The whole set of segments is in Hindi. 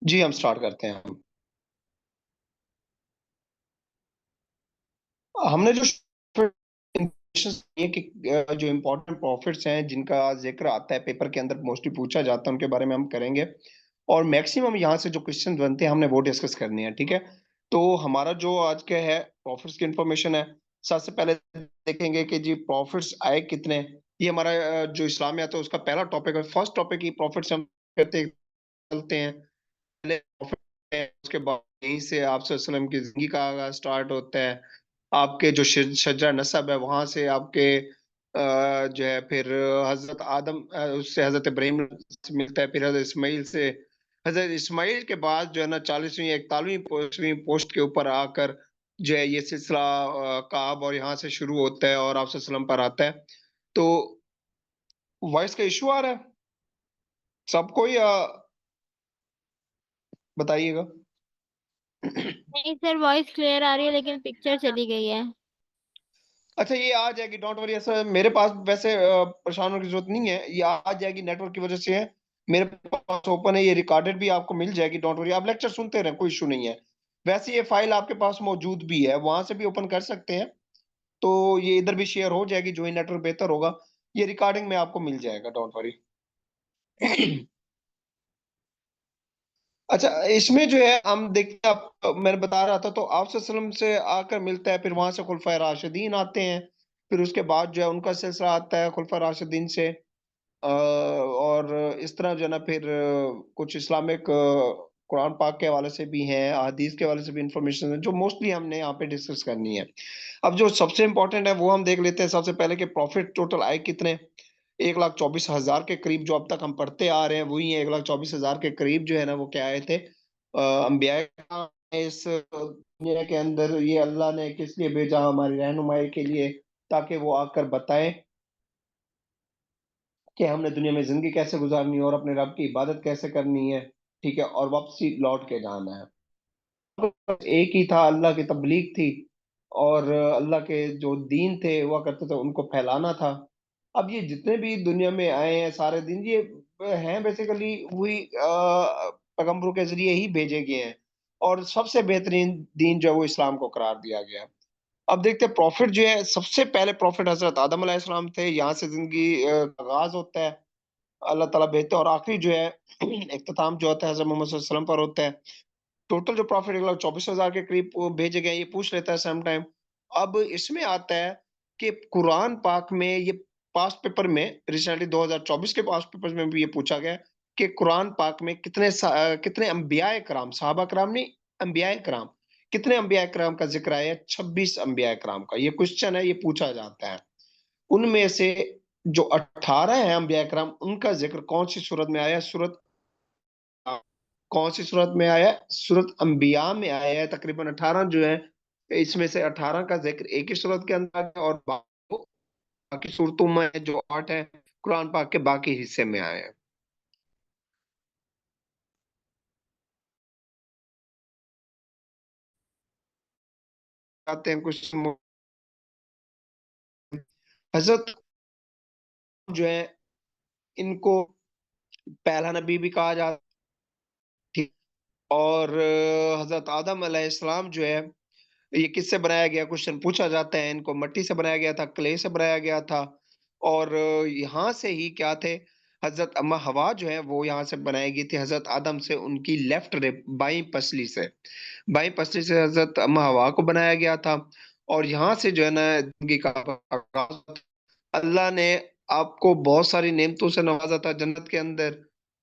जी हम स्टार्ट करते हैं। हमने जो ये कि जो इम्पोर्टेंट प्रॉफिट्स हैं जिनका जिक्र आता है पेपर के अंदर मोस्टली पूछा जाता है उनके बारे में हम करेंगे। और मैक्सिमम यहाँ से जो क्वेश्चन बनते हैं हमने वो डिस्कस करनी है, ठीक है। तो हमारा जो आज का है प्रॉफिट्स की इंफॉर्मेशन है। सबसे पहले देखेंगे कि जी प्रॉफिट्स आए कितने। ये हमारा जो इस्लामियात है उसका पहला टॉपिक है। फर्स्ट टॉपिक ही प्रॉफिट्स हम करते चलते हैं। पहले प्रॉफिट है, उसके बाद यहीं से आप वसल्लम की जिंदगी का आगाज स्टार्ट होता है। आपके जो शजरा नसब है वहां से आपके जो है फिर हजरत आदम उससे हजरत इब्राहिम से मिलता है, फिर हजरत इस्माइल से। हजरत इस्माइल के बाद जो है ना 40वीं 41वीं पोस्टवीं पोस्ट के ऊपर आकर जो है ये सिलसिला काब और यहाँ से शुरू होता है और आप वसल्लम पर आता है। तो वॉइस का इशू आ रहा है सबको या बताइएगा। नहीं सर, वॉइस क्लियर आ रही है लेकिन पिक्चर चली गई है। अच्छा ये आ जाएगी, डोंट वरी। ऐसा मेरे पास वैसे परेशान होने की जरूरत नहीं है, ये आ जाएगी, नेटवर्क की वजह से है। मेरे पास ओपन है, ये रिकॉर्डेड भी आपको मिल जाएगी, डोंट वरी। आप लेक्चर सुनते रहें, कोई इशू नहीं है। वैसे ये फाइल आपके पास मौजूद भी है, वहां से भी ओपन कर सकते हैं। तो ये इधर भी शेयर हो जाएगी, जो ही नेटवर्क बेहतर होगा ये रिकॉर्डिंग में आपको मिल जाएगा, डोंट वरी। अच्छा इसमें जो है हम देखते हैं, मैंने बता रहा था तो आप वसल्लम से आकर मिलता है, फिर वहां से खुलफाए राशिदीन आते हैं। फिर उसके बाद जो है उनका सिलसिला आता है खुलफा राशिदीन से। और इस तरह जो है ना फिर कुछ इस्लामिक कुरान पाक के हवाले से भी हैं, हदीस के हवाले से भी इंफॉर्मेशन है जो मोस्टली हमने यहाँ पे डिस्कस करनी है। अब जो सबसे इम्पोर्टेंट है वो हम देख लेते हैं सबसे पहले कि प्रॉफिट टोटल आए कितने। 1,24,000 के करीब जो अब तक हम पढ़ते आ रहे हैं वही है। 1,24,000 के करीब जो है ना वो क्या आए थे, अंबिया इस दुनिया के अंदर। ये अल्लाह ने किस लिए भेजा, हमारी रहनुमाई के लिए, ताकि वो आकर बताएं कि हमने दुनिया में जिंदगी कैसे गुजारनी है और अपने रब की इबादत कैसे करनी है, ठीक है, और वापसी लौट के जाना है। एक ही था, अल्लाह की तबलीग थी और अल्लाह के जो दीन थे हुआ करते थे उनको फैलाना था। अब ये जितने भी दुनिया में आए हैं सारे दिन ये हैं बेसिकली वही पैगंबरों के जरिए ही भेजे गए हैं। और सबसे बेहतरीन दीन जो है वो इस्लाम को करार दिया गया। अब देखते हैं प्रॉफिट जो है, सबसे पहले प्रॉफिट हजरत आदम अलैहिस्सलाम थे, यहाँ से जिंदगी का आगाज होता है। अल्लाह ताला भेजते हैं और आखिरी जो है इख्तिताम जो होता है हजरत मोहम्मद सल्लल्लाहु अलैहि वसल्लम पर होता है। टोटल जो प्रॉफिट 1,24,000 के करीब वो भेजे गए, ये पूछ लेता है सम टाइम। अब इसमें आता है कि कुरान पाक में ये पास्ट पेपर में रिसेंटली 2024 के पास्ट पेपर में भी ये पूछा गया कि कुरान पाक में कितने अंबियाए कराम, सहाबा कराम नहीं, अंबियाए कराम, कितने अंबियाए कराम का जिक्र आया है। 26 अंबियाए कराम का ये क्वेश्चन है, ये पूछा जाता है। उनमें से जो 18 है अंबिया कराम उनका जिक्र कौन सी सूरत में आया है? सूरत कौन सी सूरत में आया है? सूरत अंबिया में आया है। तकरीबन 18 जो है, इसमें से 18 का जिक्र एक ही सूरत के अंदर है और बाकी सूरतों में जो 8 है कुरान पाक के बाकी हिस्से में आए हैं। आते हैं कुछ हजरत जो है इनको पहला नबी भी कहा जाता है। और हजरत आदम अलैहिस्सलाम जो है ये किससे बनाया गया, क्वेश्चन पूछा जाता है। इनको मिट्टी से बनाया गया था, क्ले से बनाया गया था। और यहाँ से ही क्या थे, हजरत अम्मा हवा जो है वो यहाँ से बनाई गई थी हजरत आदम से, उनकी लेफ्ट रिब बाई पसली से। बाई पसली से हजरत अम्मा हवा को बनाया गया था। और यहाँ से जो है ना जिंदगी का आगाज होता है। अल्लाह ने आपको बहुत सारी नेमतों से नवाजा था जन्नत के अंदर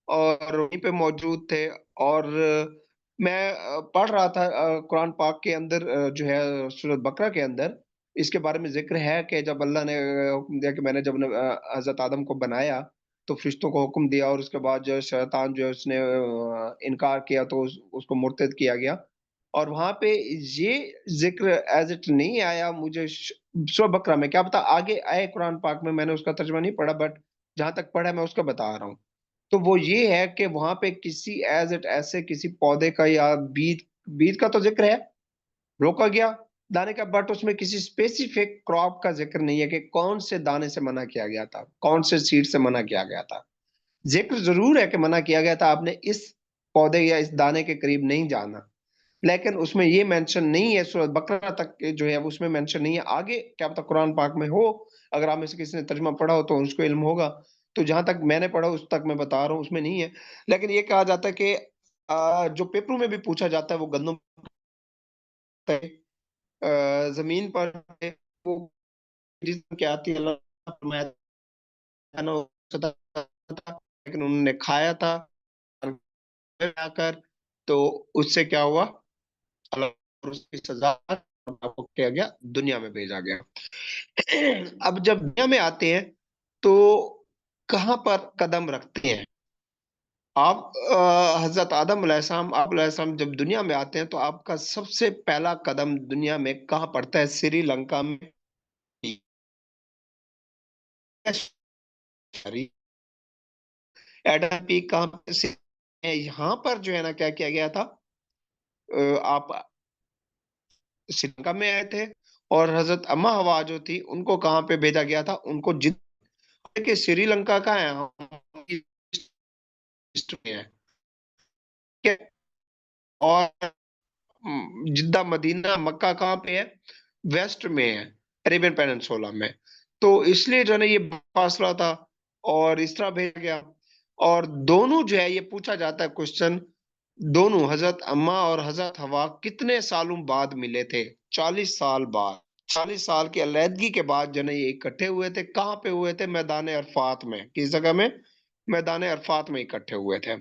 और वहीं पे मौजूद थे। और मैं पढ़ रहा था कुरान पाक के अंदर जो है सूरत बकरा के अंदर इसके बारे में जिक्र है कि जब अल्लाह ने हुक्म दिया कि मैंने जब हजरत आदम को बनाया तो फरिश्तों को हुक्म दिया और उसके बाद जो है शैतान जो है उसने इनकार किया तो उसको मुर्तद किया गया। और वहां पे ये जिक्र एज इट नहीं आया। मुझे सूरह बकरा में क्या पता आगे आए कुरान पाक में, मैंने उसका तर्जुमा नहीं पढ़ा, बट जहां तक पढ़ा मैं उसका बता रहा हूँ। तो वो ये है कि वहां पे किसी एज इट ऐसे किसी पौधे का या बीज, बीज का तो जिक्र है, रोका गया दाने का, बट उसमें किसी स्पेसिफिक क्रॉप का जिक्र नहीं है कि कौन से दाने से मना किया गया था, कौन से सीड से मना किया गया था। जिक्र जरूर है कि मना किया गया था आपने इस पौधे या इस दाने के करीब नहीं जाना। लेकिन उसमें ये मेंशन नहीं है, सूरत बकरा तक के जो है उसमें मेंशन नहीं है। आगे क्या पता कुरान पाक में हो, अगर आप में से किसी ने तर्जुमा पढ़ा हो तो उसको इल्म होगा। तो जहां तक मैंने पढ़ा उस तक मैं बता रहा हूँ, उसमें नहीं है। लेकिन ये कहा जाता है कि जो पेपरों में भी पूछा जाता है वो गंदम जमीन पर है, वो जिस्म क्या आती है, अल्लाह ने फरमाया था ना, सदा था, लेकिन उन्होंने खाया था आकर, तो उससे क्या हुआ, अल्लाह और उसकी सजा को किया गया, दुनिया में भेजा गया। अब जब दुनिया में आते हैं तो कहाँ पर कदम रखते हैं आप? हजरत आदम अलैहिस्सलाम, आप अलैहिस्सलाम जब दुनिया में आते हैं तो आपका सबसे पहला कदम दुनिया में कहाँ पड़ता है? श्रीलंका में। एडम पीक कहाँ पर है? यहाँ पर जो है ना क्या किया गया था, आप श्रीलंका में आए थे। और हजरत अम्मा हवा जो थी उनको कहाँ पे भेजा गया था? उनको जिद्दा के, श्रीलंका का है, हमारी लिस्ट में है, ठीक है? और जिद्दा, मदीना, मक्का कहाँ पे है? वेस्ट में है, अरेबियन पेनिनसुला में। तो इसलिए जो है ना ये फासला था और इस तरह भेजा गया। और दोनों जो है ये पूछा जाता है क्वेश्चन, दोनों हजरत अम्मा और हजरत हवा कितने सालों बाद मिले थे? 40 साल बाद। 40 साल की अलैदगी के बाद जो है ना ये इकट्ठे हुए थे। कहाँ पे हुए थे? मैदान अरफात में। किस जगह में? मैदान अरफात में इकट्ठे हुए थे।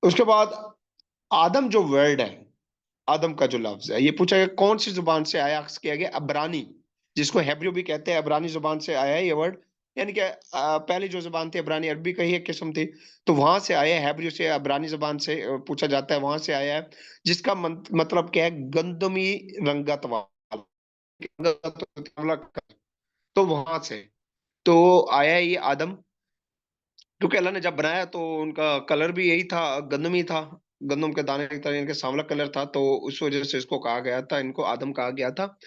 उसके बाद आदम जो वर्ड है, आदम का जो लफ्ज है, ये पूछा गया कौन सी जुबान से आया? अक्स किया गया अब्रानी, जिसको हेब्रियो भी कहते हैं, अब्रानी जुबान से आया है ये वर्ड। यानी कि पहली जो जुबान थी अब्रानी, अरबी का ही एक किस्म थी, तो वहां से आया है, हेब्रियो से, अब्रानी जुबान से पूछा जाता है, वहां से आया है। जिसका मतलब क्या है? गंदमी रंगत वाला, तो वहां से तो आया है ये आदम। क्योंकि अल्लाह ने जब बनाया तो उनका कलर भी यही था, गंदम ही था, गंदम के दाने की तरह इनके सांवला कलर था, तो उस वजह से इसको कहा गया था, इनको आदम कहा गया था।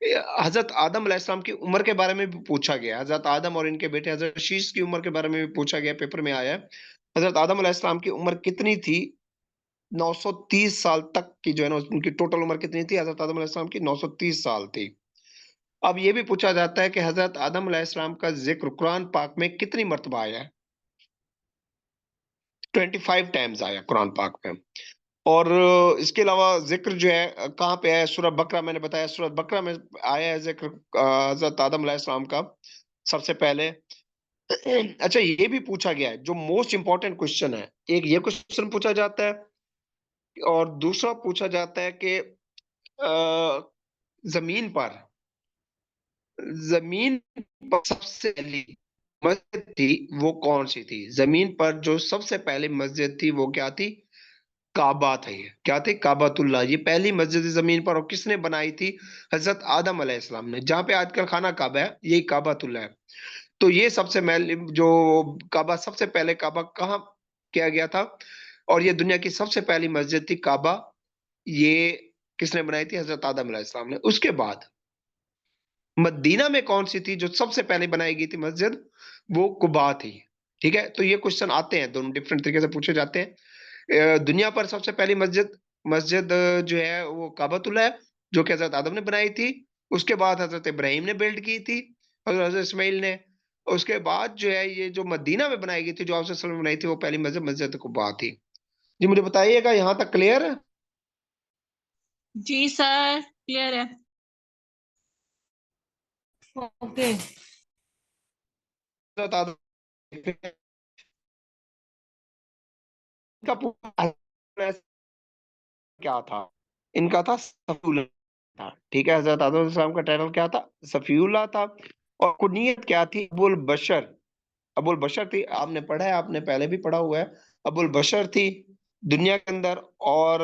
हजरत आदम अलैहिस्सलाम की उम्र के बारे में भी पूछा गया। हजरत आदम और इनके बेटे हजरत शीश की उम्र के बारे में भी पूछा गया, पेपर में आया है। हजरत आदम अलैहिस्सलाम की उम्र कितनी थी? 930 साल तक की जो है ना उनकी टोटल उम्र कितनी थी? हजरत आदम अलैहिस्सलाम की 930 साल थी। अब ये भी पूछा जाता है कि हजरत आदम अलैहिस्सलाम का जिक्र कुरान पाक में कितनी मर्तबा आया है? 25 टाइम्स आया कुरान पाक में। और इसके अलावा जिक्र जो है कहाँ पे है? सूरह बकरा, मैंने बताया सूरह बकरा में आया है जिक्र हजरत आदम अलैहिस्सलाम का सबसे पहले। अच्छा, ये भी पूछा गया है, जो मोस्ट इंपॉर्टेंट क्वेश्चन है, एक ये क्वेश्चन पूछा जाता है और दूसरा पूछा जाता है कि जमीन पर, जमीन पर सबसे पहली मस्जिद थी वो कौन सी थी? जमीन पर जो सबसे पहली मस्जिद थी वो क्या थी? काबा थी। क्या थी? काबातुल्लाह। ये पहली मस्जिद जमीन पर, और किसने बनाई थी? हजरत आदम अलैहिस्सलाम ने। जहां पे आजकल खाना काबा है, यही काबातुल्लाह है। तो ये सबसे जो काबा, सबसे पहले काबा कहाँ किया गया था? और ये दुनिया की सबसे पहली मस्जिद थी काबा। ये किसने बनाई थी? हजरत आदम अलैहिस्सलाम ने। उसके बाद मदीना में कौन सी थी जो सबसे पहले बनाई गई थी मस्जिद? वो कुबा थी। ठीक है, तो ये क्वेश्चन आते हैं, दोनों डिफरेंट तरीके से पूछे जाते हैं। दुनिया पर सबसे पहली मस्जिद, जो है वो काबतुल्लाह है, जो कि हजरत आदम ने बनाई थी। उसके बाद हजरत इब्राहिम ने बिल्ड की थी, और हजरत इस्माइल ने। उसके बाद जो है ये जो मदीना में बनाई गई थी, जो आपसे ने बनाई थी, वो पहली मस्जिद मस्जिद कुबा थी। जी मुझे बताइएगा, यहाँ तक क्लियर है? जी सर, क्लियर है। ओके। हजरत आदम का पूरा क्या था? इनका था सफीउल्लाह था। ठीक है, हजरत आदम अलैहिस्सलाम का टाइटल क्या था? सफीउल्लाह था। और कुनियत क्या थी? अबुल बशर। अबुल बशर थी। आपने पढ़ा है, आपने पहले भी पढ़ा हुआ है। अबुल बशर थी दुनिया के अंदर। और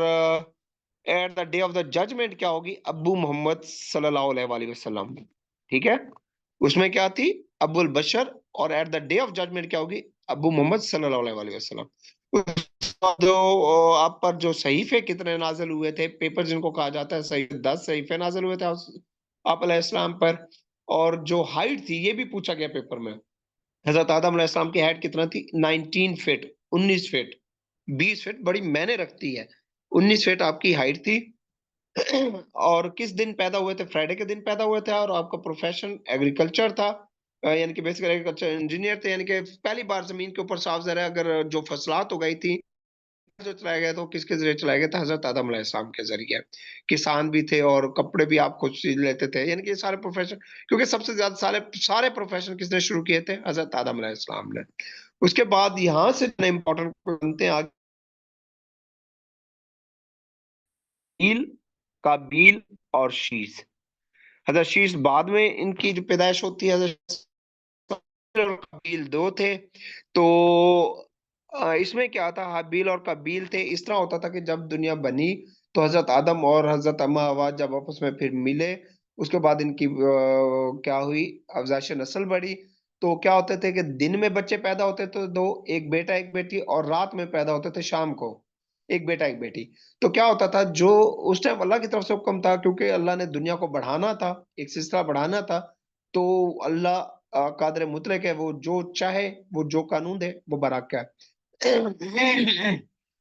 at the day of the judgement क्या होगी? अबू मोहम्मद सल्लल्लाहु अलैहि वसल्लम। ठीक है, उसमें क्या थी? अबुल बशर। और at the day of judgement क्या होगी? अबू मोहम्मद सल्लल्लाहु अलैहि वसल्लम। जो आप पर जो सहीफे कितने नाजिल हुए थे, पेपर जिनको कहा जाता है सही, 10 सहीफे नाजिल हुए थे आप अलैहिस्सलाम पर। और जो हाइट थी, ये भी पूछा गया पेपर में, हजरत आदम अलैहिस्सलाम की हाइट कितना थी? 19 फीट, 19 फीट। 20 फीट बड़ी मैंने रखती है। 19 फीट आपकी हाइट थी। और किस दिन पैदा हुए थे? फ्राइडे के दिन पैदा हुए थे। और आपका प्रोफेशन एग्रीकल्चर था, यानी कि बेसिक एग्रीकल्चर इंजीनियर थे। यानी कि पहली बार जमीन के ऊपर साफ ज़रा अगर जो फसलात हो गई थी, जो चलाया गया तो किसके जरिए चलाया गया था? हजरत आदम अलैहिस्सलाम के जरिए। किसान भी थे और कपड़े भी आप खुद सी लेते थे, यानी कि ये सारे प्रोफेशन, क्योंकि सबसे ज्यादा सारे सारे प्रोफेशन किसने शुरू किए थे? हजरत आदम अलैहिस्सलाम ने। उसके बाद यहाँ से इंपॉर्टेंट बनते हैं आगे, काबील, काबील और शीश। हजरत शीश बाद में इनकी जो पैदाइश होती है। हजरत और काबील दो थे। तो इसमें क्या था, हाबील और काबील थे। इस तरह होता था कि जब दुनिया बनी तो हजरत आदम और हजरत अम्मा हवा जब आपस में फिर मिले, उसके बाद इनकी क्या हुई, अफजाइश नस्ल बढ़ी। तो क्या होते थे कि दिन में बच्चे पैदा होते थे दो, एक बेटा एक बेटी, और रात में पैदा होते थे शाम को एक बेटा एक बेटी। तो क्या होता था, जो उस टाइम अल्लाह की तरफ से हुक्म था, क्योंकि अल्लाह ने दुनिया को बढ़ाना था, एक सिलसिला बढ़ाना था। तो अल्लाह कादर मुतलक है, वो जो चाहे, वो जो कानून दे वो बराक का है।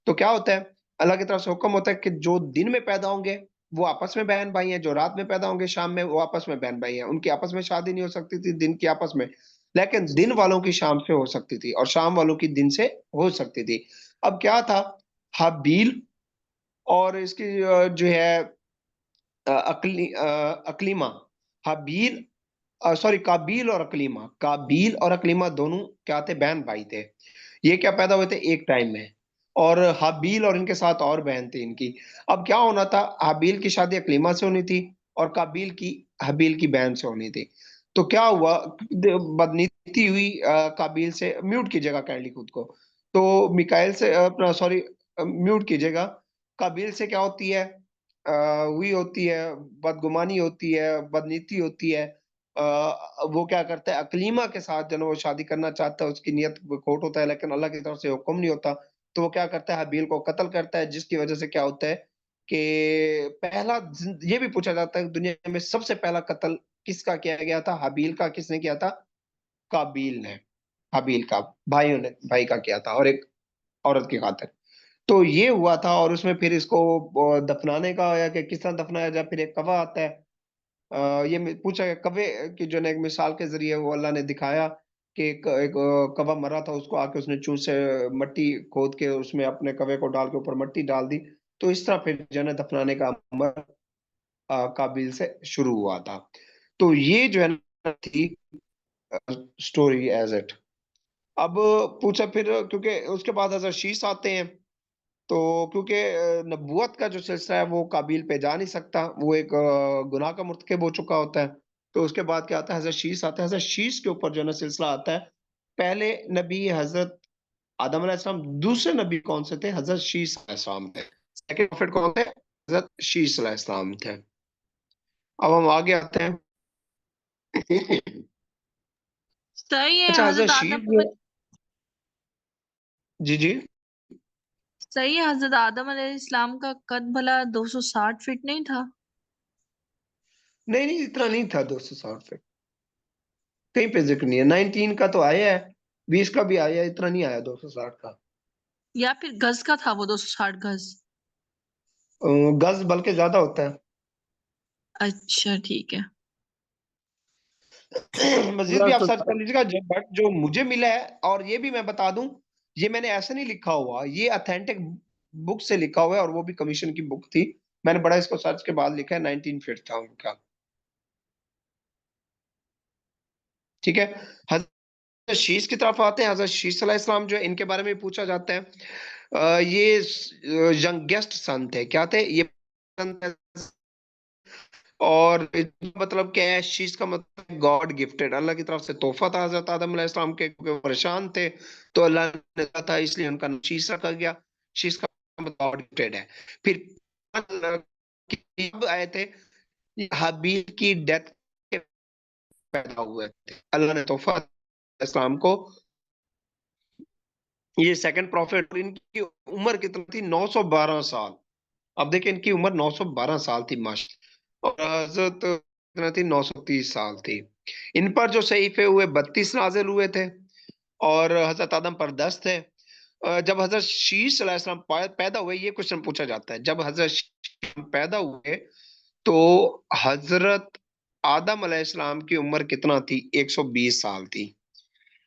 तो क्या होता है, अल्लाह की तरफ से हुक्म होता है कि जो दिन में पैदा होंगे वो आपस में बहन भाई हैं, जो रात में पैदा होंगे शाम में वो आपस में बहन भाई हैं। उनकी आपस में शादी नहीं हो सकती थी दिन की आपस में, लेकिन दिन वालों की शाम से हो सकती थी और शाम वालों की दिन से हो सकती थी। अब क्या था, हाबील और इसकी जो है अकलीमा। हाबील, सॉरी, काबील और अकलीमा, काबील और अकलीमा दोनों क्या थे? बहन भाई थे। ये क्या पैदा हुए थे एक टाइम में। और हाबील और इनके साथ और बहन थी इनकी। अब क्या होना था, हाबील की शादी अकलीमा से होनी थी और काबील की हबील की बहन से होनी थी। तो क्या हुआ, बदनीति हुई काबील से। म्यूट कीजिएगा काइंडली खुद को। तो मिकाइल से अपना, सॉरी, म्यूट कीजिएगा। काबील से क्या होती है, हुई होती है, बदगुमानी होती है, बदनीति होती है। वो क्या करता है, अकलीमा के साथ जो वो शादी करना चाहता है, उसकी नीयत खोट होता है, लेकिन अल्लाह की तरफ से हुक्म नहीं होता। तो वो क्या करता है, हबील को कत्ल करता है, जिसकी वजह से क्या होता है कि पहला ये भी पूछा जाता है कि दुनिया में सबसे पहला कत्ल किसका किया गया था? हबील का। किसने किया था? काबील ने। हबील का भाइयों ने भाई का किया था, और एक औरत की खातिर। तो ये हुआ था, और उसमें फिर इसको दफनाने का, या कि किस तरह दफनाया जाए, फिर एक कवा आता है। ये पूछा गया कवे की, जो है एक मिसाल के जरिए वो अल्लाह ने दिखाया कि एक कवा मरा था, उसको आके उसने चूं से मट्टी खोद के उसमें अपने कवे को डाल के ऊपर मट्टी डाल दी। तो इस तरह फिर जो है ना दफनाने का अमल काबिल से शुरू हुआ था। तो ये जो है ना थी स्टोरी एज इट। अब पूछा फिर, क्योंकि उसके बाद हजरत शीश आते हैं। तो क्योंकि नबूवत का जो सिलसिला है वो काबिल पे जा नहीं सकता, वो एक गुनाह का मुर्तकिब हो चुका होता है। तो उसके बाद क्या आता है, हजरत शीश आता है। हजरत शीश के ऊपर जो है ना सिलसिला आता है। पहले नबी हजरत आदम अलैहिस्सलाम, दूसरे नबी कौन से थे? हजरत शीश अलैहिस्सलाम थे। सेकंड प्रॉफिट कौन थे? हजरत शीश अलैहिस्सलाम थे। अब हम आगे आते हैं। सही है अच्छा, हजरत हजरत शीश आदम। जी जी। सही है, हजरत आदम अलैहिस्सलाम का कद भला 260 फीट नहीं था? नहीं नहीं, इतना नहीं था 260 फीट। कहीं पे जिक्र नहीं है। 19 का तो आया है, 20 का भी आया है, इतना नहीं आया 260 का। या फिर गज का था वो 260 गज? गज बल्कि ज्यादा होता है। अच्छा ठीक है। मजीद भी आप सर्च कर लीजिएगा। बट जो मुझे मिला है, और ये भी मैं बता दूं, ये मैंने ऐसे नहीं लिखा हुआ, ये अथेंटिक बुक से लिखा हुआ है, और वो भी कमीशन की बुक थी। मैंने बड़ा इसको सर्च के बाद लिखा है, 19 फीट था उनका। ठीक है। हजरत शीश की तरफ आते हैं। हजरत शीश अलैहिस्सलाम जो है, इनके बारे में पूछा जाता है। ये यंगेस्ट सन थे। क्या थे ये? son थे। और इसका मतलब क्या है? शीश का मतलब गॉड गिफ्टेड, अल्लाह की तरफ से तोहफा था हजरत आदम अलैहिस्सलाम के, क्योंकि वो परेशान थे। तो अल्लाह ने कहा था, इसलिए उनका नाम शीश रखा गया। शीश का मतलब गॉड गिफ्टेड है। फिर कब आए थे? हबील की डेथ के पैदा हुए थे। अल्लाह ने तोहफा इस्लाम को। ये सेकंड प्रॉफिट। इनकी उम्र कितनी थी? 912 साल। अब देखिए, इनकी उम्र 912 साल थी माशा, और हजरत कितना थी? 930 साल थी। इन पर जो सहीफे हुए 32 नाजिल हुए थे। और हजरत आदम पर 10 थे। जब हजरत शीश अलैहिस्सलाम पैदा हुए, ये क्वेश्चन पूछा जाता है, जब हजरत शीश पैदा हुए तो हजरत आदम अलैहिस्सलाम की उम्र कितना थी? 120 साल थी।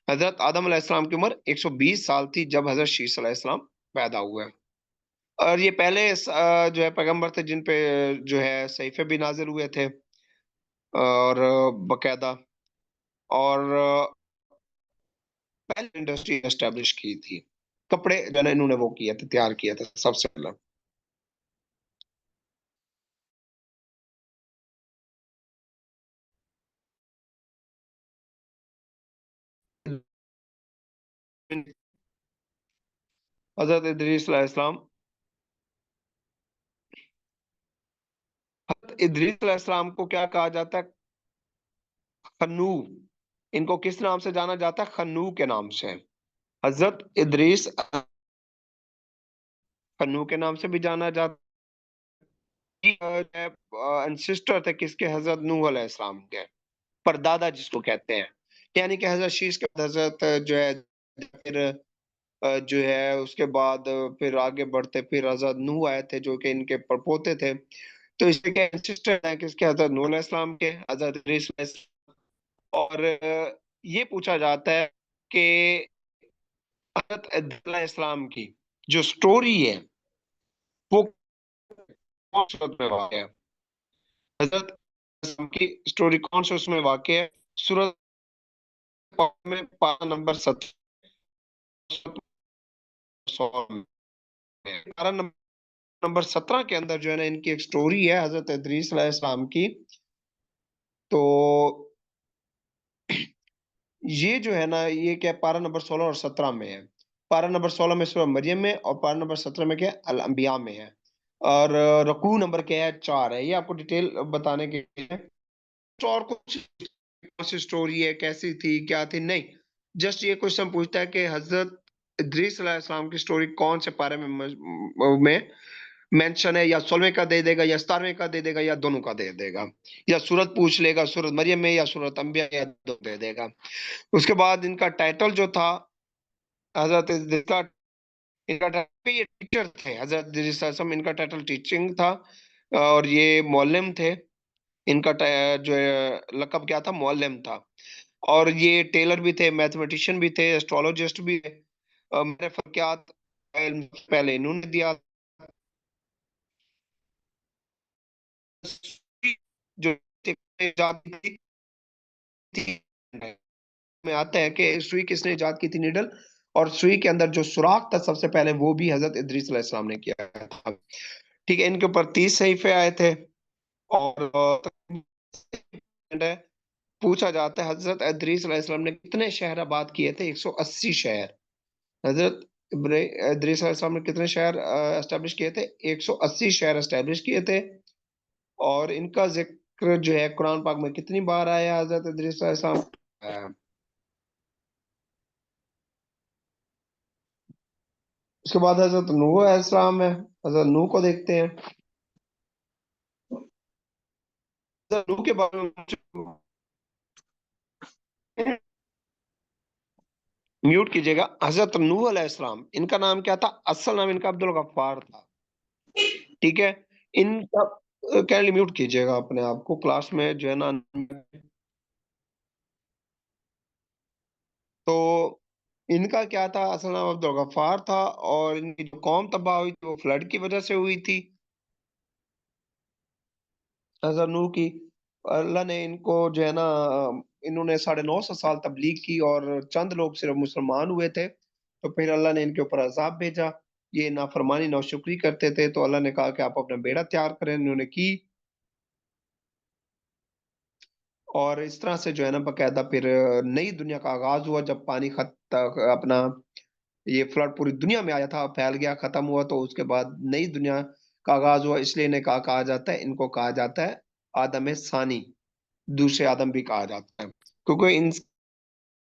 हजरत आदम अलैहिस्सलाम की उम्र 120 साल थी जब हजरत शीश अलैहिस्सलाम पैदा हुए। और ये पहले जो है पैगंबर थे जिन पे जो है सहीफे भी नाजिल हुए थे और बकायदा, और पहले इंडस्ट्री एस्टेब्लिश की थी। कपड़े जो है ना इन्होंने वो किया था, तैयार किया था सबसे पहले। हजरत इदरीस अलैहिस्सलाम, हजरत इदरीस अलैहिस्सलाम को क्या कहा जाता है? खन्नू। इनको किस नाम से जाना जाता है? खन्नू के नाम से। हजरत इदरीस खन्नू के नाम से भी जाना जाता है। एंसिस्टर थे किसके? हजरत नूह अलैहिस्सलाम के, परदादा जिसको कहते हैं। यानी कि हजरत शीश के बाद हजरत जो है, फिर जो है उसके बाद फिर आगे बढ़ते फिर हजरत नूह आए थे जो कि इनके परपोते थे। तो इसके एंसिस्टर हैं किसके? हजरत नूह अलैहिस्सलाम के, हजरत इदरीस अलैहिस्सलाम। और ये पूछा जाता है कि हजरत अलैहिस्सलाम की जो स्टोरी है वो कौन से सूरत में वाक़ है? हजरत अलैहिस्सलाम की स्टोरी कौन से उसमें वाक़ है? सूरत में पारा नंबर 17 में। पारा नंबर 17 के अंदर जो है ना इनकी एक स्टोरी है हजरत इदरीस अलैहिस्सलाम की। तो ये जो है ना ये क्या पारा नंबर 16 और 17 में है। पारा नंबर 16 में सूरह मरियम में, और पारा नंबर 17 में क्या है? अल अंबिया में है। और रकू नंबर क्या है? 4 है। ये आपको डिटेल बताने के लिए। तो और कुछ कौन सी स्टोरी है, कैसी थी, क्या थी, नहीं। जस्ट ये क्वेश्चन पूछता है कि हजरत इदरीस अलैहिस्सलाम की स्टोरी कौन से पारे में मेंशन है, या 16वें का दे देगा, या 17वें का दे देगा, या दोनों का दे देगा, या सूरत पूछ लेगा सूरत मरियम में या सूरत अंबिया, या दो दे देगा। उसके बाद इनका टाइटल जो था हजरत इदरीस, इनका टाइटल, ये टीचर थे हजरत इदरीस अलैहिस्सलाम, इनका टाइटल टीचिंग था। और ये मौलम थे। इनका जो है लकब क्या था? मौलम था। और ये टेलर भी थे, मैथमेटिशियन भी थे, एस्ट्रोलॉजिस्ट भी थे। मेरे फरकियात पहले इन्होंने दिया। जो जाती थी में आता है कि सुई किसने इजाद की थी? नीडल। और सुई के अंदर जो सुराख था सबसे पहले वो भी हजरत इदरीस अलैहिस्सलाम ने किया था। ठीक है, इनके ऊपर 30 सहीफे आए थे। और पूछा जाता है हजरत इदरीस अलैहिस्सलाम ने कितने शहर आबाद किए थे? 180 शहर। हजरत इदरीस अलैहिस्सलाम ने कितने शहर एस्टेब्लिश किए थे? 180 शहर एस्टेब्लिश किए थे। और इनका जिक्र जो है कुरान पाक में कितनी बार आया हजरत इदरीस अलैहिस्सलाम? उसके बाद हजरत नूह अलैहिस्सलाम है। हजरत नूह को देखते हैं। हजरत नूह के बारे में म्यूट कीजिएगा। हजरत नूह अलैहिस्सलाम, इनका नाम क्या था? असल नाम इनका अब्दुल गफ्फार था। ठीक है। इनका कैनली म्यूट कीजिएगा अपने आप को, क्लास में जो है ना। तो इनका क्या था? असल नाम अब्दुल गफ्फार था। और इनकी जो कौम तबाह हुई थी वो फ्लड की वजह से हुई थी, हजरत नूह की। अल्लाह ने इनको जो है ना इन्होंने 950 साल तबलीग की और चंद लोग सिर्फ मुसलमान हुए थे। तो फिर अल्लाह ने इनके ऊपर अजाब भेजा। ये नाफरमानी नौशुक्री करते थे, तो अल्लाह ने कहा कि आप अपना बेड़ा तैयार करें। इन्होंने की। और इस तरह से जो है ना बकायदा फिर नई दुनिया का आगाज हुआ जब पानी खत अपना ये फ्लड पूरी दुनिया में आया था, फैल गया, खत्म हुआ। तो उसके बाद नई दुनिया का आगाज हुआ। इसलिए इन्हें कहा जाता है, इनको कहा जाता है आदम सानी, दूसरे आदम भी कहा जाता है, क्योंकि इन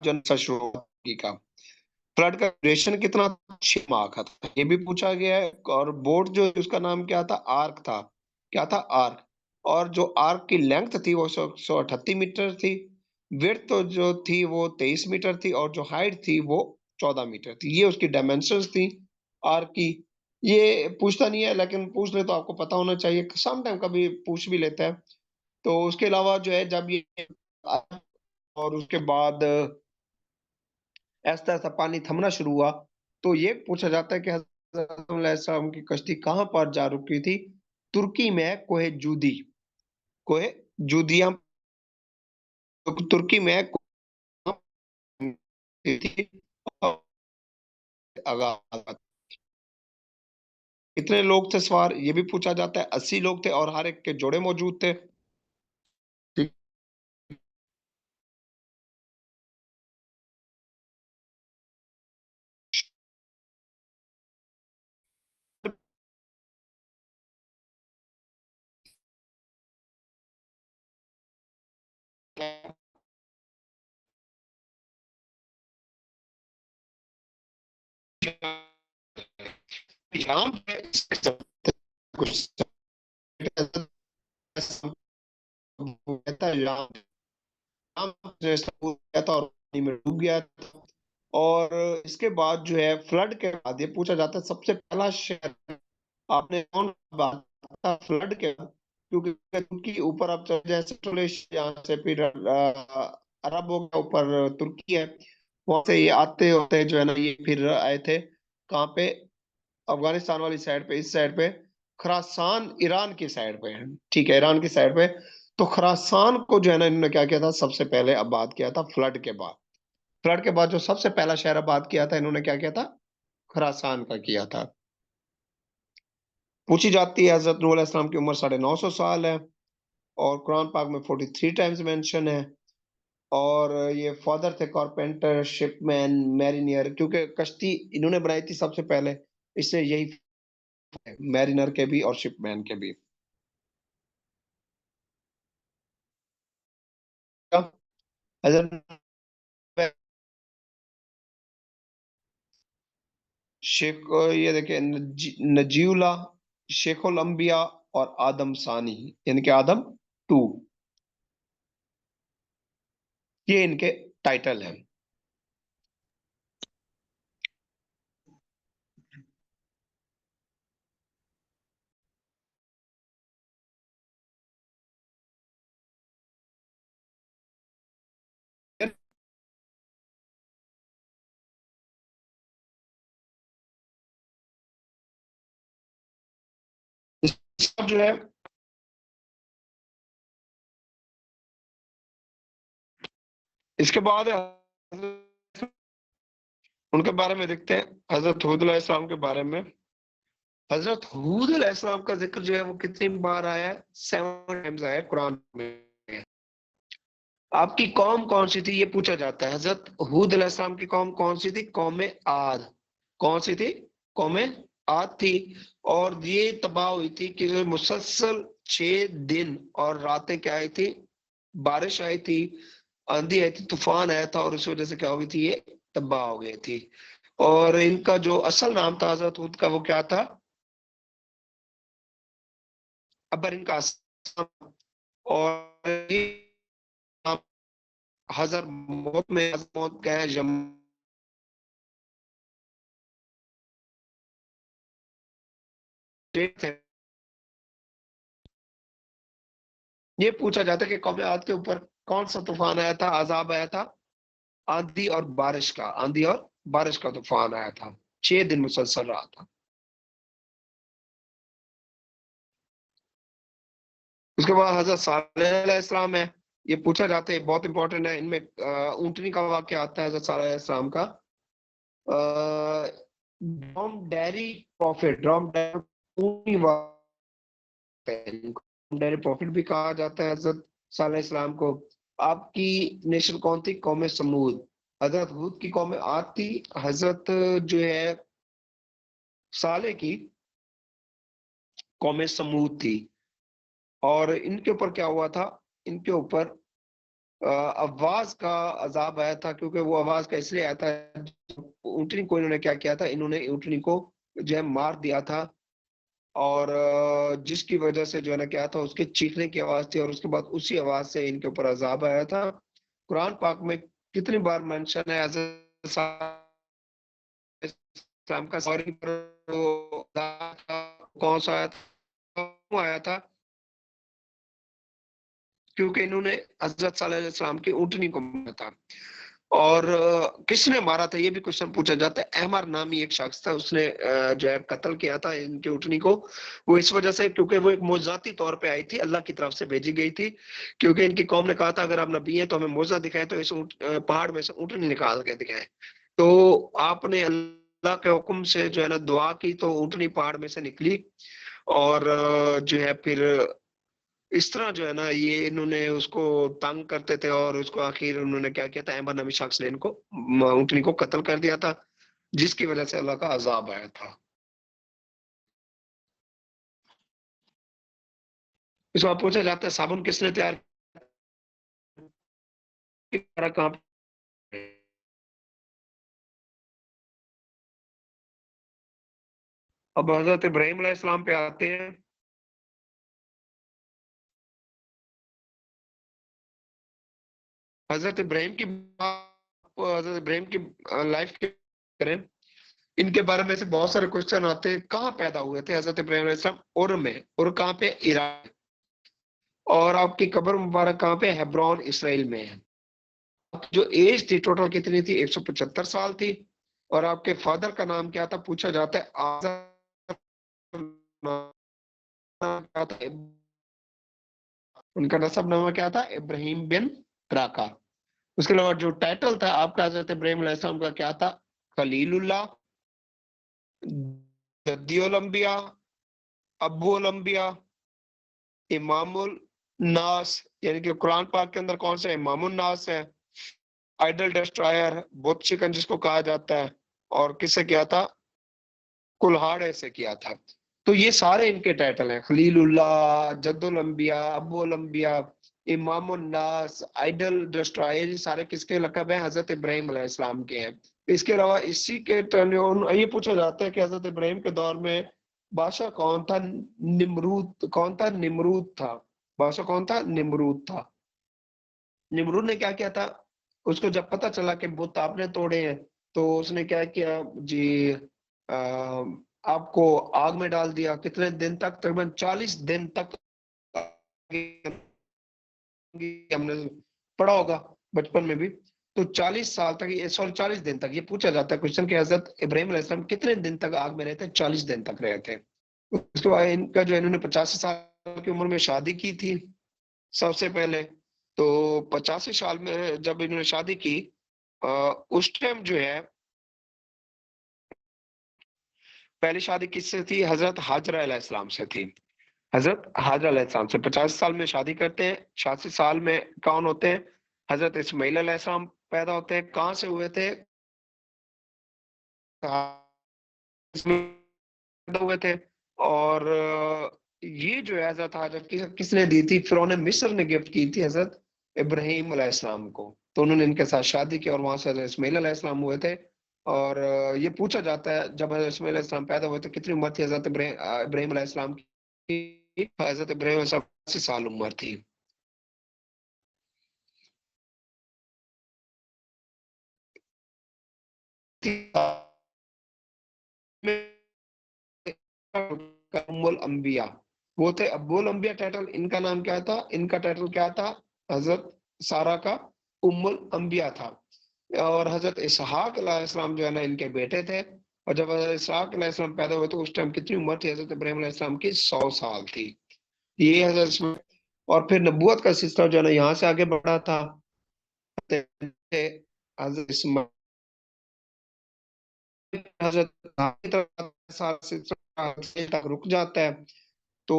जो शुरू का फ्लड का ड्यूरेशन कितना था? 6 माह का था, ये भी पूछा गया है। और बोट जो है, उसका नाम क्या था? आर्क था। क्या था? आर्क। और जो आर्क की लेंथ थी वो 138 मीटर थी। विड्थ तो जो थी वो 23 मीटर थी और जो हाइट थी वो 14 मीटर थी। ये उसकी डायमेंशंस थी आर्क की। ये पूछता नहीं है, लेकिन पूछ ले तो आपको पता होना चाहिए, सम टाइम कभी पूछ भी लेता है। तो उसके अलावा जो है, जब ये और उसके बाद ऐसा ऐसा पानी थमना शुरू हुआ, तो ये पूछा जाता है कि हजरत अलैहिस्सलाम की कश्ती कहाँ पर जा रुकी थी? तुर्की में कोहे जूदी, कोहे जूदिया, तुर्की में थी। आगाज कितने लोग थे सवार, ये भी पूछा जाता है। 80 लोग थे और हर एक के जोड़े मौजूद थे। ठीक है। यहाँ पे कुछ कहता है, था और पानी में डूब गया था। और इसके बाद जो है, फ्लड के बाद ये पूछा जाता है सबसे पहला शहर आपने कौन बांटा फ्लड के बाद? क्योंकि तुर्की ऊपर आप चले जाए, सेंट्रल एशिया, यहाँ से फिर अरब हो गया, ऊपर तुर्की है, वहां से ये आते होते जो है ना, ये फिर आए थे कहाँ पे? अफगानिस्तान वाली साइड पे, इस साइड पे खरासान ईरान की साइड पे है। ठीक है, ईरान की साइड पे। तो खरासान को जो है ना, इन्होंने क्या किया था सबसे पहले आबाद किया था फ्लड के बाद। फ्लड के बाद जो सबसे पहला शहर आबाद किया था, इन्होंने क्या किया था? खरासान का किया था। पूछी जाती है, हजरत नूह अलैहिस्सलाम की उम्र 950 साल है और कुरान पाक में 43 टाइम्स मेंशन है। और ये फादर थे कारपेंटर, शिपमैन, मैरिनियर, क्योंकि कश्ती इन्होंने बनाई थी सबसे पहले, इससे यही मैरिनर के भी और शिपमैन के भी। हजरत शेख, ये देखिए, नजीउला, शेखुल अंबिया और आदम सानी, यानी कि आदम टू, ये इनके टाइटल हैं। इसका जो है, इसके बाद उनके बारे में देखते हैं, हजरत हूद अलैहिस्सलाम के बारे में। हजरत हूद अलैहिस्सलाम का जिक्र जो है वो कितनी बार आया है? 7 टाइम्स आया है कुरान में। आपकी कौम कौन सी थी, ये पूछा जाता है। हजरत हूद अलैहिस्सलाम की कौम कौन सी थी? कौम आद। कौन सी थी? कौम आद थी। और ये तबाह हुई थी कि मुसलसल 6 दिन और रातें क्या आई थी? बारिश आई थी, आंधी आई थी, तूफान आया था, और उस वजह से क्या हो गई थी? ये तबाह हो गई थी। और इनका जो असल नाम था हजरत हूद का, वो क्या था? अबर इनका असल। और ये हजर मौत में, हजर मौत गए यम थे। ये पूछा जाता है कि कौम आद के ऊपर कौन सा तूफान आया था, अजाब आया था? आंधी और बारिश का, आंधी और बारिश का तूफान आया था, 6 दिन मुसलसल रहा था। उसके बाद हजरत सालेह अलैहिस्सलाम है। ये पूछा जाता है, बहुत इंपॉर्टेंट है। इनमें ऊंटनी का वाक्य आता है हजरत सालेह अलैहिस्सलाम का। Drawn dairy profit, drawn dairy profit भी कहा जाता है हजरत सालेह अलैहिस्सलाम को। आपकी नेशन कौन थी? कौम समूद। हजरत हूद की कौम आद थी। हजरत जो है सालेह की कौम समूद थी। और इनके ऊपर क्या हुआ था? इनके ऊपर आवाज का अजाब आया था, क्योंकि वो आवाज का इसलिए आया था, ऊंटनी को इन्होंने क्या किया था? इन्होंने ऊंटनी को जो है मार दिया था। और जिसकी वजह से जो है ना क्या था, उसके चीखने की आवाज थी, और उसके बाद उसी आवाज से इनके ऊपर अजाब आया था। कुरान पाक में कितनी बार मेंशन है हजरत इस्लाम का? सॉरी, कौन सा आया था? क्यों आया था? क्योंकि इन्होंने हजरत सल्लल्लाहु अलैहि वसल्लम की ऊँटनी को मारा था। और किसने मारा था ये भी क्वेश्चन पूछा जाता है। अहमर नामी एक शख्स था, उसने जो है कत्ल किया था इनकी ऊँटनी को। वो इस वजह से क्योंकि वो एक मोजाती तौर पे आई थी, अल्लाह की तरफ से भेजी गई थी। क्योंकि इनकी कौम ने कहा था अगर आप नबी हैं तो हमें मोजा दिखाएं, तो इस पहाड़ में से ऊँटनी निकाल के दिखाएं। तो आपने अल्लाह के हुक्म से जो है ना दुआ की, तो ऊँटनी पहाड़ में से निकली। और जो है फिर इस तरह जो है ना ये इन्होंने उसको तंग करते थे, और उसको आखिर उन्होंने क्या किया था, अहमद नबी शख्स ने इनको ऊँटनी को कत्ल कर दिया था, जिसकी वजह से अल्लाह का अजाब आया था। इस बार पूछा जाता है साबुन किसने तैयार किया, कहाँ पे? अब हजरत इब्राहिम अलैहिस्सलाम पे आते हैं। हजरत इब्राहिम की हजरत इब्राहिम की लाइफ के करें, इनके बारे में से बहुत सारे क्वेश्चन आते हैं। कहाँ पैदा हुए थे हजरत इब्राहिम अलैहिस्सलाम? उर में। और कहाँ पे? ईरान। और आपकी कब्र मुबारक कहाँ पे? हेब्रोन इसराइल में है। जो एज थी टोटल कितनी थी? 175 साल थी। और आपके फादर का नाम क्या था पूछा जाता है। आजर क्या था? उनका नसबनामा क्या था? इब्राहिम बिन राका। उसके अलावा जो टाइटल था आपका हजरत इब्राहिम अलैहिस्सलाम का क्या था? खलीलुल्लाह, जद्दीउल अंबिया, अब्बुल अंबिया, इमामुल नास। यानी कि कुरान पाक के अंदर कौन सा इमामुल नास है? आइडल डिस्ट्रॉयर, बुत शिकन जिसको कहा जाता है। और किससे किया था? कुल्हाड़े से किया था। तो ये सारे इनके टाइटल हैं, खलीलुल्लाह, जद्दुल अंबिया, अब्बुल अंबिया, इमामुन नास, आइडल डिस्ट्रॉयर। ये सारे किसके लक़ब हैं? हजरत इब्राहिम अलैहिस्सलाम के हैं। इसके अलावा इसी के ये पूछा जाता है कि हजरत इब्राहिम के दौर में बादशाह कौन था? निमरूद। कौन था? निमरूद था। बादशाह कौन था? निमरूद था। निमरूद ने क्या किया था? उसको जब पता चला कि बुत आपने तोड़े हैं, तो उसने क्या किया जी, आ, आपको आग में डाल दिया। कितने दिन तक? तकरीबन 40 दिन तक। हमने पढ़ा होगा बचपन में भी। तो 40 साल तक, ये सॉरी 40 दिन तक, ये पूछा जाता है क्वेश्चन कि हजरत इब्राहिम अलैहिस्सलाम कितने दिन तक आग में रहते? 40 दिन तक रहे थे। उसके बाद इनका जो इन्होंने 85 साल की उम्र में शादी की थी सबसे पहले। तो 85 साल में जब इन्होंने शादी की, उस टाइम जो है पहली शादी किससे थी? हजरत हाजरा अलैहिस्सलाम से थी। हजरत हाजरा अलैहिस्सलाम से 50 साल में शादी करते हैं। 86 साल में कौन होते हैं? हजरत इस्माइल अलैहिस्सलाम पैदा होते हैं। कहाँ से हुए थे? पैदा हुए थे। और ये जो है हजरत हाजरा किसने दी थी? फिरौन मिस्र ने गिफ्ट की थी हजरत इब्राहिम अलैहिस्सलाम को। तो उन्होंने इनके साथ शादी की और वहां से हजरत इस्माइल अलैहिस्सलाम हुए थे। और ये पूछा जाता है जब हजरत इस्माइल अलैहिस्सलाम पैदा हुए तो कितनी उम्र थी हजरत इब्राहिम अलैहिस्सलाम की? हजरत इब्राहिम अलैहिस्सलाम 80 साल उम्र थी। उम्मुल अंबिया, वो थे अब्बुल अंबिया। टाइटल इनका नाम क्या था? इनका टाइटल क्या था? हजरत सारा का उम्मुल अंबिया था। और हजरत इसहाक अलैहिस्सलाम जो है ना इनके बेटे थे। और जब हजरत इसहाक अलैहिस्सलाम पैदा हुए तो उस टाइम कितनी उम्र थी हजरत इब्राहिम अलैहिस्सलाम की? 100 साल थी। ये हजरत और फिर नबूवत का सिलसिला जो है ना यहाँ से आगे बढ़ा था। हजरत इस्माइल हजरत तक रुक जाता है। तो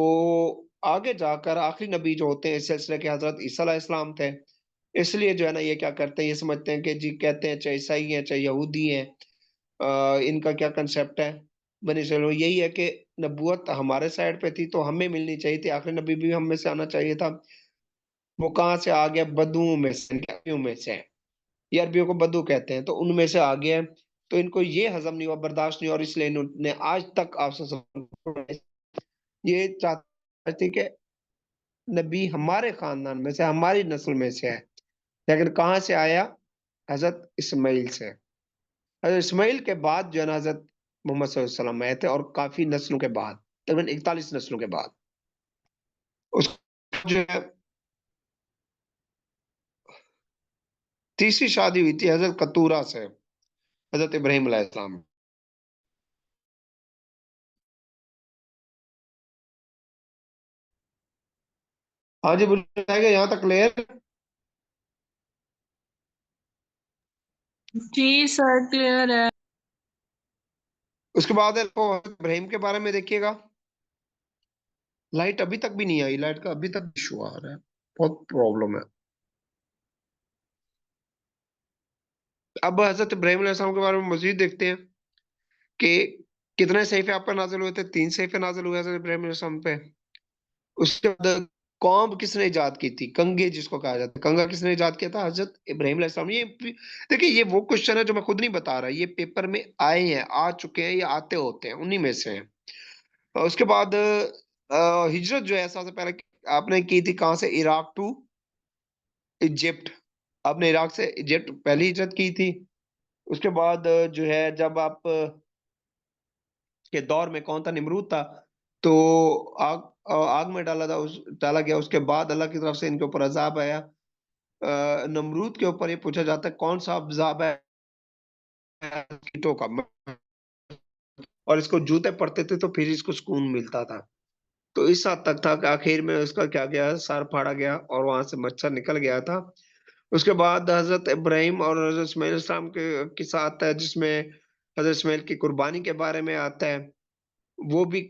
आगे जाकर आखिरी नबी जो होते हैं इस सिलसिले के हजरत ईसा अलैहिस्सलाम थे। इसलिए जो है ना ये क्या करते हैं, ये समझते हैं कि जी, कहते हैं चाहे ईसाई हैं चाहे यहूदी हैं, इनका क्या कंसेप्ट है बनी चलो, यही है कि नबूवत हमारे साइड पे थी तो हमें मिलनी चाहिए थी, आखिरी नबी भी हम में से आना चाहिए था। वो कहाँ से आ गया? बदुओं में से, अरबियों में से। ये अरबियों को बदू कहते हैं, तो उनमें से आ गया है। तो इनको ये हजम नहीं हुआ, बर्दाश्त नहीं हुआ, और इसलिए इन्होंने आज तक आप ये चाहते थे कि नबी हमारे खानदान में से, हमारी नस्ल में से है। लेकिन कहाँ से आया? हजरत इस्माइल से। हजरत इस्माइल के बाद जो है ना हजरत मोहम्मद सल्लल्लाहु अलैहि वसल्लम आए थे, और काफी नस्लों के बाद, तकरीबन 41 नस्लों के बाद। उस जो है तीसरी शादी हुई थी हजरत कतूरा से, हजरत इब्राहिम अलैहिस्सलाम। हाँ जी बोलिए, यहाँ तक क्लियर? जी सर क्लियर है। उसके बाद आपको हजरत इब्राहिम के बारे में देखिएगा। लाइट अभी तक भी नहीं आई, लाइट का अभी तक इशू आ रहा है, बहुत प्रॉब्लम है। अब हजरत इब्राहिम अलैहिस्सलाम के बारे में मजीद देखते हैं कि कितने सहीफे आप पे नाजिल हुए थे। 3 सहीफे नाजिल हुए हजरत इब्राहिम अलैहिस्सलाम पे। उसके बाद कौम किसने इजाद की थी? कंघे जिसको कहा जाता है, कंघा किसने इजाद किया था? हजरत इब्राहिम अलैहिस्सलाम। ये देखिए, ये वो क्वेश्चन है जो मैं खुद नहीं बता रहा, ये पेपर में आए हैं, आ चुके हैं, ये आते होते हैं, उन्हीं में से हैं। और उसके बाद हिजरत जो है सबसे पहले आपने की थी कहाँ से? Iraq to Egypt. आपने इराक से इजिप्ट पहली हिजरत की थी। उसके बाद जो है जब आप के दौर में कौन था? निमरूद था। तो आग आग में डाला गया। उसके बाद अल्लाह की तरफ से इनके ऊपर अजाब आया। नमरूद के ऊपर ये पूछा जाता है कौन सा अजाब है? कीटों का। और इसको जूते पड़ते थे तो फिर इसको सुकून मिलता था। तो इस हद तक था कि आखिर में उसका क्या गया, सर फाड़ा गया और वहां से मच्छर निकल गया था। उसके बाद हजरत इब्राहिम और हजरत इस्माइल इस्लाम के किस्सा आता है, जिसमें हजरत इस्माइल की कुर्बानी के बारे में आता है। वो भी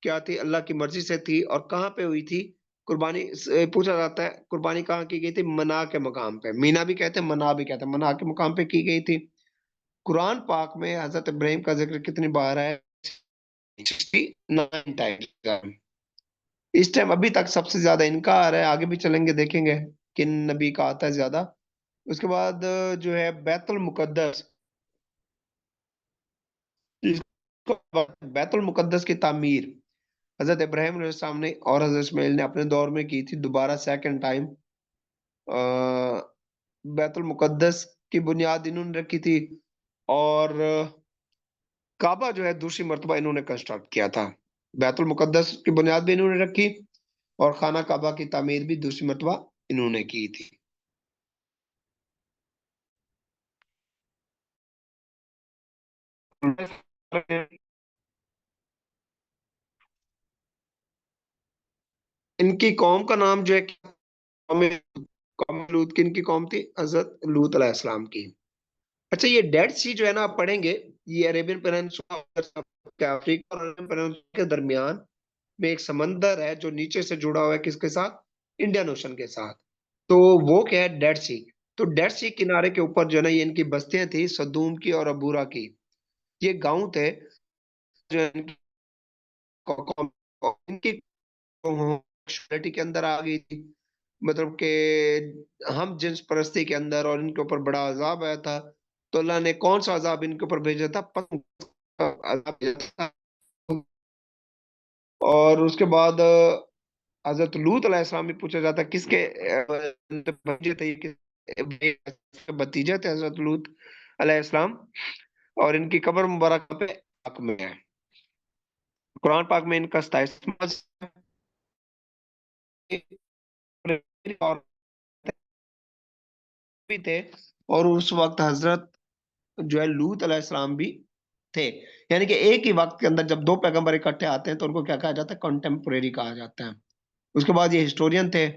क्या थी? अल्लाह की मर्जी से थी। और कहाँ पे हुई थी कुर्बानी? पूछा जाता है कुर्बानी कहाँ की गई थी? मना के मकाम पे। मीना भी कहते हैं, मना भी कहते हैं, मना के मकाम पे की गई थी। कुरान पाक में हजरत इब्राहिम का जिक्र कितनी बार है? 69 टाइम्स। इस टाइम अभी तक सबसे ज्यादा इनका आ रहा है, आगे भी चलेंगे देखेंगे किन नबी का आता है ज्यादा। उसके बाद जो है बैतुल मुकद्दस, इसको बैतुल मुकद्दस की तामीर हजरत इब्राहिम अलैहिस्सलाम ने और हजरत इस्माइल ने अपने दौर में की थी दोबारा, सेकंड टाइम। बैतुल मुकद्दस की बुनियाद इन्होंने रखी थी। और काबा जो है दूसरी मर्तबा इन्होंने कंस्ट्रक्ट किया था। बैतुल मुकद्दस की बुनियाद भी इन्होंने रखी, और खाना काबा की तामीर भी दूसरी मर्तबा इन्होंने की थी। इनकी कौम का नाम जो है, कौम कौम लूत की इनकी कौम थी, हजरत लूत अलैहिस्सलाम की। अच्छा, ये डेड सी जो है ना आप पढ़ेंगे, ये अरेबियन पेनिनसुला और अफ्रीका और अरेबियन पेनिनसुला के दरमियान में एक समंदर है जो नीचे से जुड़ा हुआ है किसके साथ? इंडियन ओशन के साथ। तो वो क्या है? डेड सी। तो डेड सी किनारे के ऊपर जो है ना ये इनकी बस्तियां थी, सदूम की और अबूरा की। ये गांव थे जो इनकी इनकी होमोसेक्सुअलिटी के अंदर आ गई थी। मतलब कि हम जिन्स परस्ती के अंदर, और इनके ऊपर बड़ा अजाब आया था। तो अल्लाह ने कौन सा अजाब इनके ऊपर भेजा था? पतंग का अजाब भेजा था। और उसके बाद हजरत लूत अलैहिस्सलाम भी पूछा जाता है किसके भतीजे थे? भतीजे थे हजरत लूत अलैहिस्सलाम। और इनकी कब्र मुबारक पे पाक में है। कुरान पाक में इनका 27वां और भी थे। और उस वक्त हजरत जो है लूत अलैहिस्सलाम भी थे। यानी कि एक ही वक्त के अंदर जब दो पैगंबर इकट्ठे आते हैं तो उनको क्या कहा जाता है? कंटेम्पोरेरी कहा जाता है। उसके बाद ये हिस्टोरियन थे,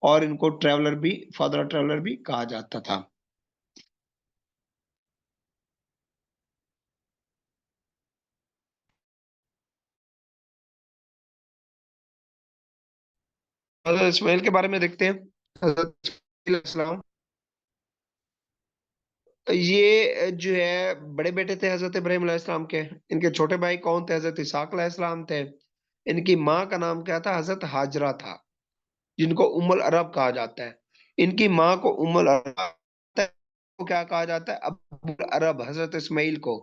और इनको ट्रेवलर भी, फादर ट्रेवलर भी कहा जाता था। हजरत इस्माइल के बारे में देखते हैं। हजरत इस्माइल अलैहिस्सलाम, ये जो है बड़े बेटे थे हजरत इब्राहिम अलैहिस्सलाम के। इनके छोटे भाई कौन थे? हजरत इसहाक अलैहिस्सलाम थे। इनकी माँ का नाम क्या था? हजरत हाजरा था, जिनको उम्मुल अरब कहा जाता है। इनकी माँ को उम्मुल अरब को क्या कहा जाता है? अबुल अरब। हजरत इस्माइल को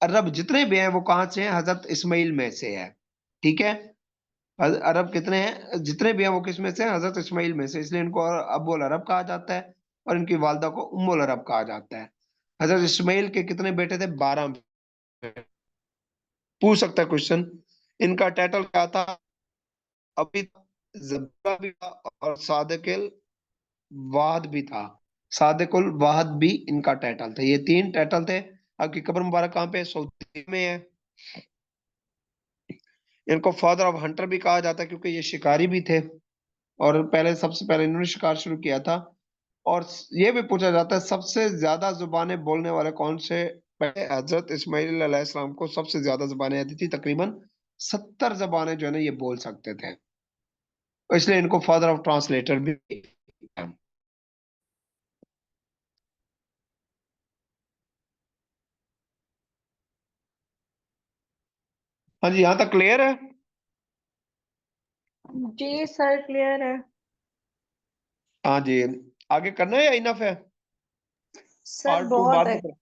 अरब जितने भी हैं वो कहाँ से हैं? हजरत इस्माइल में से है। ठीक है। अरब कितने हैं, जितने भी हैं वो किस में से हैं? हजरत इस्माइल में से, इसलिए इनको अब्बुल अरब कहा जाता है और इनकी वालदा को उम्मुल अरब कहा जाता है। हजरत इस्माइल के कितने बेटे थे? 12 पूछ सकता है क्वेश्चन। इनका टाइटल क्या था? अभी जब्रा भी था और सादिकुल वाहद भी था। सादिकुल वाहद भी इनका टाइटल था। ये 3 टाइटल थे। आपकी कब्र मुबारक कहाँ पे? सऊदी में है। इनको फादर ऑफ हंटर भी कहा जाता है क्योंकि ये शिकारी भी थे और पहले सबसे पहले इन्होंने शिकार शुरू किया था। और ये भी पूछा जाता है सबसे ज्यादा जुबानें बोलने वाले कौन से? पहले हजरत इस्माइल अलैहिस्सलाम को सबसे ज्यादा जुबानें आती थी, तकरीबन 70 जबानें जो है ना ये बोल सकते थे, इसलिए इनको फादर ऑफ ट्रांसलेटर भी। हाँ जी, यहाँ तक क्लियर है? जी सर क्लियर है। हाँ जी। आगे करना है या इनफ है? सर पार्ट 2 बहुत बाद है, में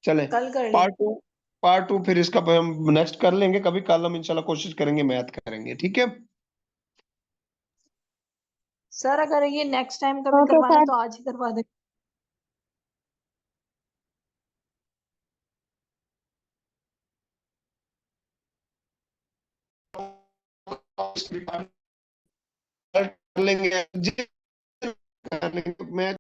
चले। कल कर पार्ट लेंगे। 2, पार्ट 2 फिर इसका हम नेक्स्ट कर लेंगे कभी। कल हम इंशाल्लाह कोशिश करेंगे मैथ करेंगे, ठीक है? सर अगर ये नेक्स्ट टाइम कभी ओके करवाना सर। तो आज ही करवा दे। कर लेंगे जी। मैं